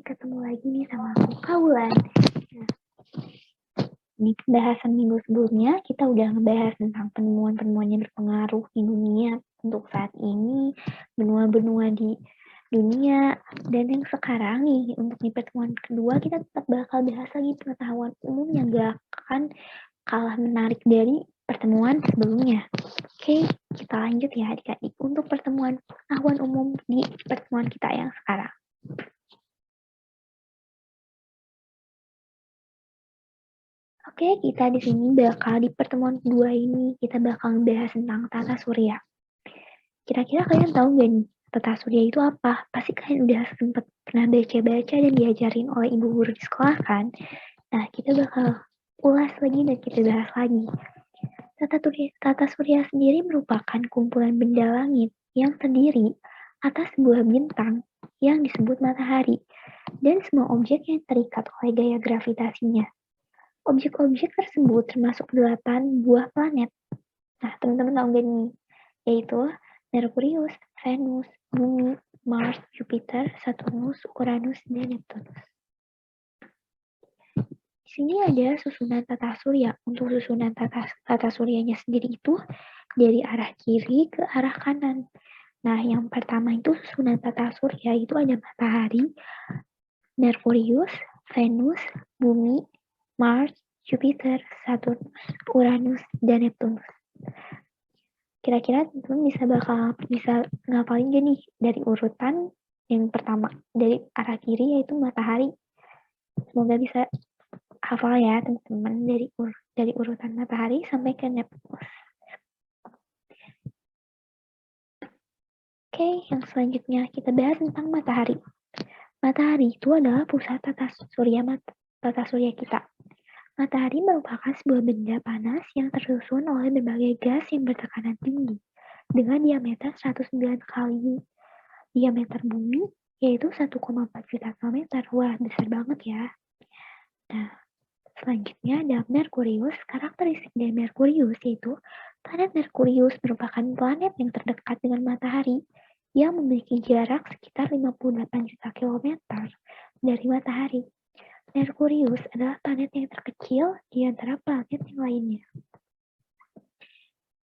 ketemu lagi nih sama aku, Kaulan. Nah, di pembahasan minggu sebelumnya, kita udah ngebahas tentang penemuan-penemuan yang berpengaruh di dunia untuk saat ini, benua-benua di dunia, dan yang sekarang nih, untuk di pertemuan kedua, kita tetap bakal bahas lagi pengetahuan umum yang gak akan kalah menarik dari pertemuan sebelumnya. Oke, kita lanjut ya adik-adik untuk pertemuan pengetahuan umum di pertemuan kita yang sekarang. Oke, kita di sini bakal di pertemuan kedua ini kita bakal membahas tentang tata surya. Kira-kira kalian tahu nggak nih tata surya itu apa? Pasti kalian udah sempat pernah baca-baca dan diajarin oleh ibu guru di sekolah kan? Nah, kita bakal ulas lagi dan kita bahas lagi. Tata surya sendiri merupakan kumpulan benda langit yang terdiri atas sebuah bintang yang disebut matahari dan semua objek yang terikat oleh gaya gravitasinya. Objek-objek tersebut termasuk 8 buah planet. Nah, teman-teman tahu nggak nih? Yaitu Merkurius, Venus, Bumi, Mars, Jupiter, Saturnus, Uranus, dan Neptunus. Di sini ada susunan tata surya. Untuk susunan tata suryanya sendiri itu dari arah kiri ke arah kanan. Nah, yang pertama itu susunan tata surya itu ada matahari, Merkurius, Venus, Bumi, Mars, Jupiter, Saturnus, Uranus, dan Neptunus. Kira-kira teman-teman bisa ngapalin gak nih dari urutan yang pertama dari arah kiri yaitu matahari. Semoga bisa hafal ya teman-teman dari urutan matahari sampai ke Neptunus. Oke, yang selanjutnya kita bahas tentang matahari. Matahari itu adalah pusat tata surya kita. Matahari merupakan sebuah benda panas yang tersusun oleh berbagai gas yang bertekanan tinggi dengan diameter 109 kali diameter bumi, yaitu 1,4 juta kilometer. Wah, besar banget ya. Nah, selanjutnya ada Merkurius. Karakteristik dari Merkurius yaitu planet Merkurius merupakan planet yang terdekat dengan matahari yang memiliki jarak sekitar 58 juta kilometer dari matahari. Merkurius adalah planet yang terkecil di antara planet yang lainnya.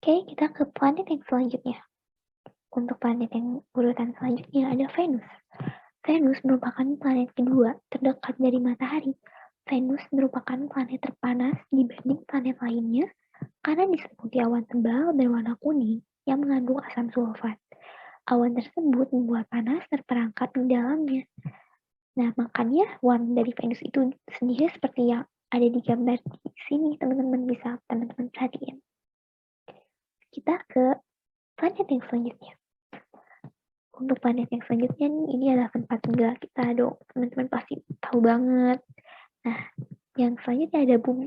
Oke, kita ke planet yang selanjutnya. Untuk planet yang urutan selanjutnya ada Venus. Venus merupakan planet kedua terdekat dari matahari. Venus merupakan planet terpanas dibanding planet lainnya karena diselimuti awan tebal berwarna kuning yang mengandung asam sulfat. Awan tersebut membuat panas terperangkap di dalamnya. Nah, makanya warna dari Venus itu sendiri seperti yang ada di gambar di sini, teman-teman bisa teman-teman perhatiin. Kita ke planet yang selanjutnya. Untuk planet yang selanjutnya nih, ini adalah tempat tinggal kita dong. Teman-teman pasti tahu banget. Nah, yang selanjutnya ada Bumi.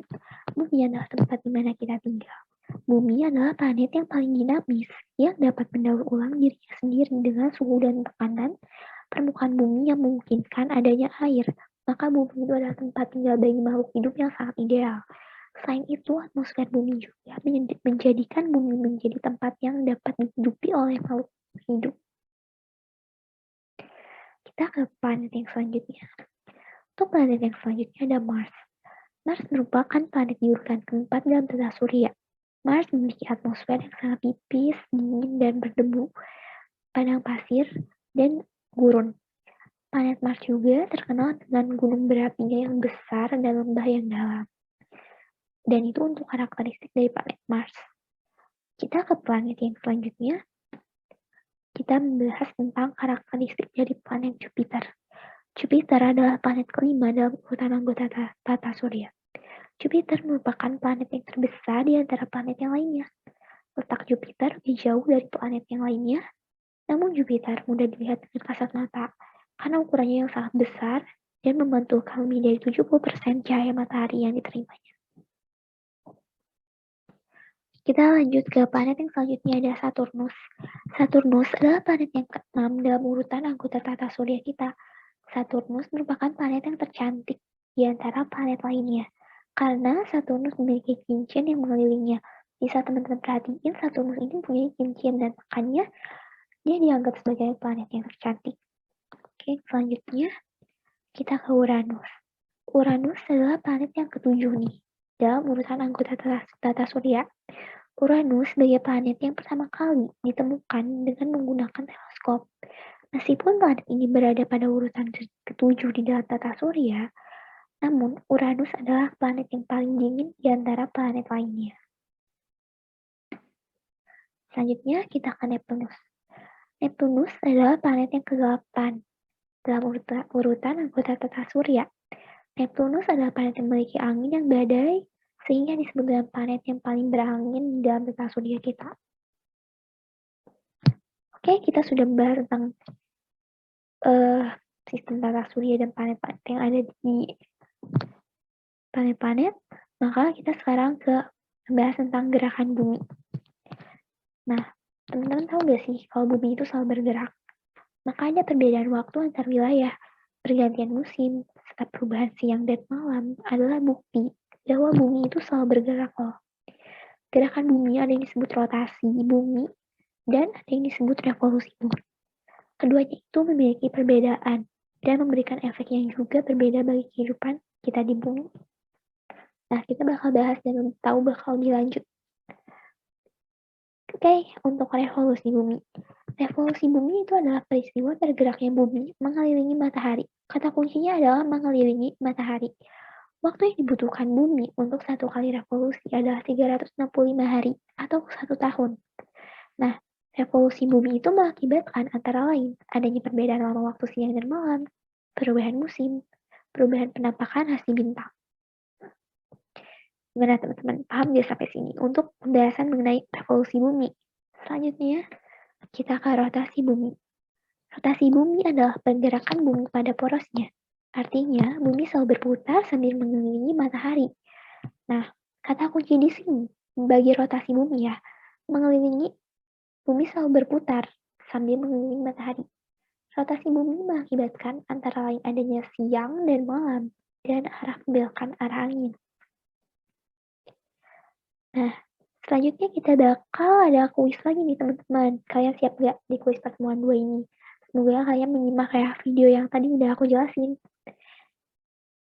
Bumi adalah tempat di mana kita tinggal. Bumi adalah planet yang paling dinamis, yang dapat mendaur ulang dirinya sendiri dengan suhu dan tekanan permukaan bumi yang memungkinkan adanya air, maka bumi itu adalah tempat tinggal bagi makhluk hidup yang sangat ideal. Selain itu, atmosfer bumi juga menjadikan bumi menjadi tempat yang dapat dihidupi oleh makhluk hidup. Kita ke planet yang selanjutnya. Untuk planet yang selanjutnya ada Mars. Mars merupakan planet di urutan keempat dalam tata surya. Mars memiliki atmosfer yang sangat tipis, dingin, dan berdebu, padang pasir, dan gurun. Planet Mars juga terkenal dengan gunung berapinya yang besar dan lembah yang dalam. Dan itu untuk karakteristik dari planet Mars. Kita ke planet yang selanjutnya. Kita membahas tentang karakteristik dari planet Jupiter. Jupiter adalah planet kelima dalam urutan anggota tata surya. Jupiter merupakan planet yang terbesar di antara planet yang lainnya. Letak Jupiter lebih jauh dari planet yang lainnya, namun Jupiter mudah dilihat dengan kasat mata karena ukurannya yang sangat besar dan memantulkan lebih dari 70% cahaya matahari yang diterimanya. Kita lanjut ke planet yang selanjutnya ada Saturnus. Saturnus adalah planet yang ke-6 dalam urutan anggota tata surya kita. Saturnus merupakan planet yang tercantik di antara planet lainnya karena Saturnus memiliki cincin yang mengelilinginya. Bisa teman-teman perhatiin, Saturnus ini punya cincin dan makanya dia dianggap sebagai planet yang tercantik. Oke, selanjutnya kita ke Uranus. Uranus adalah planet yang ketujuh nih, dalam urutan anggota tata surya. Uranus sebagai planet yang pertama kali ditemukan dengan menggunakan teleskop. Meskipun planet ini berada pada urutan ketujuh di dalam tata surya, namun Uranus adalah planet yang paling dingin di antara planet lainnya. Selanjutnya kita ke Neptunus. Neptunus adalah planet yang ke-8 dalam urutan anggota tata surya. Neptunus adalah planet yang memiliki angin yang badai, sehingga disebut dengan planet yang paling berangin di dalam tata surya kita. Oke, kita sudah membahas tentang sistem tata surya dan planet-planet yang ada di planet-planet, maka kita sekarang ke membahas tentang gerakan bumi. Nah, teman-teman tahu gak sih kalau bumi itu selalu bergerak? Maka ada perbedaan waktu antar wilayah, pergantian musim, serta perubahan siang dan malam adalah bukti bahwa bumi itu selalu bergerak loh. Gerakan bumi ada yang disebut rotasi bumi dan ada yang disebut revolusi bumi. Keduanya itu memiliki perbedaan dan memberikan efek yang juga berbeda bagi kehidupan kita di bumi. Nah, kita bakal bahas dan tahu bakal lebih lanjut. Oke, untuk revolusi bumi. Revolusi bumi itu adalah peristiwa bergeraknya bumi mengelilingi matahari. Kata kuncinya adalah mengelilingi matahari. Waktu yang dibutuhkan bumi untuk satu kali revolusi adalah 365 hari atau 1 tahun. Nah, revolusi bumi itu mengakibatkan antara lain adanya perbedaan lama waktu siang dan malam, perubahan musim, perubahan penampakan hasil bintang. Gimana teman-teman? Paham gak sampai sini? Untuk pembahasan mengenai revolusi bumi. Selanjutnya, kita ke rotasi bumi. Rotasi bumi adalah pergerakan bumi pada porosnya. Artinya, bumi selalu berputar sambil mengelilingi matahari. Nah, kata kunci di sini, bagi rotasi bumi ya, mengelilingi bumi selalu berputar sambil mengelilingi matahari. Rotasi bumi mengakibatkan antara lain adanya siang dan malam, dan arah membelokkan arah angin. Nah, selanjutnya kita bakal ada kuis lagi nih teman-teman. Kalian siap gak di kuis pertemuan 2 ini? Semoga kalian menyimak ya video yang tadi udah aku jelasin.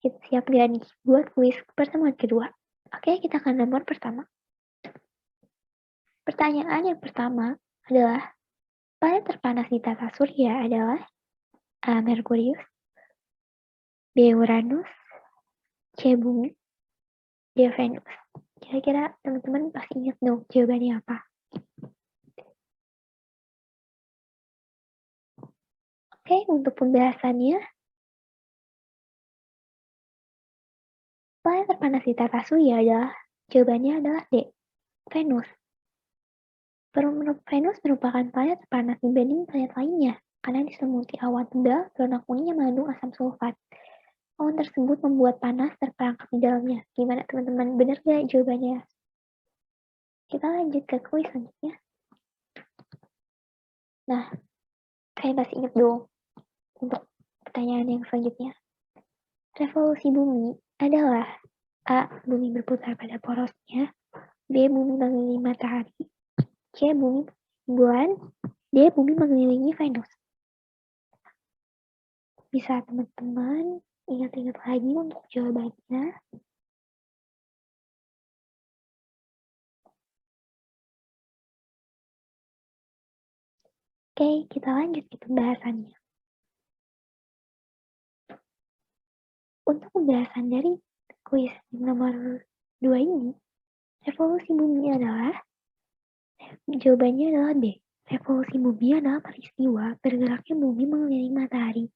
Kita siap gak nih buat kuis pertemuan kedua? Oke, kita akan nomor pertama. Pertanyaan yang pertama adalah, planet terpanas di tata surya adalah A. Merkurius, B. Uranus, C. Bumi, D. Venus. Kira-kira teman-teman pasti ingat dong jawabannya apa? Oke, untuk pembahasannya, planet terpanas di tata surya adalah, jawabannya adalah D. Venus. Venus merupakan planet terpanas dibanding planet lainnya karena diselimuti awan tebal berwarna kuning yang mengandung asam sulfat. Awan tersebut membuat panas terperangkap di dalamnya. Gimana teman-teman? Benar gak jawabannya? Kita lanjut ke kuis selanjutnya. Nah, kalian pasti ingat dong untuk pertanyaan yang selanjutnya. Revolusi bumi adalah A. Bumi berputar pada porosnya, B. Bumi mengelilingi matahari, C. Bumi bulan, D. Bumi mengelilingi Venus. Bisa teman-teman ingat-ingat lagi untuk jawabannya. Oke, kita lanjut ke pembahasannya. Untuk pembahasan dari kuis nomor 2 ini, revolusi bumi adalah, jawabannya adalah B. Revolusi bumi adalah peristiwa bergeraknya bumi mengelilingi matahari.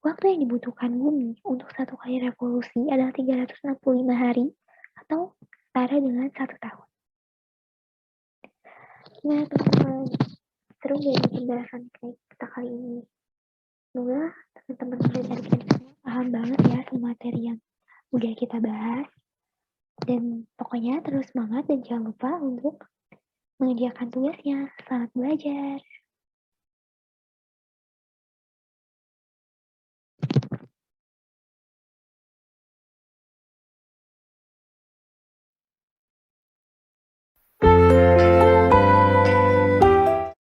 Waktu yang dibutuhkan bumi untuk satu kali revolusi adalah 365 hari atau setara dengan 1 tahun. Nah, teman-teman, seru gak nih pembahasan kita kali ini? Semoga teman-teman dari kita paham banget ya sama materi yang udah kita bahas. Dan pokoknya terus semangat dan jangan lupa untuk mengerjakan tugasnya. Selamat belajar!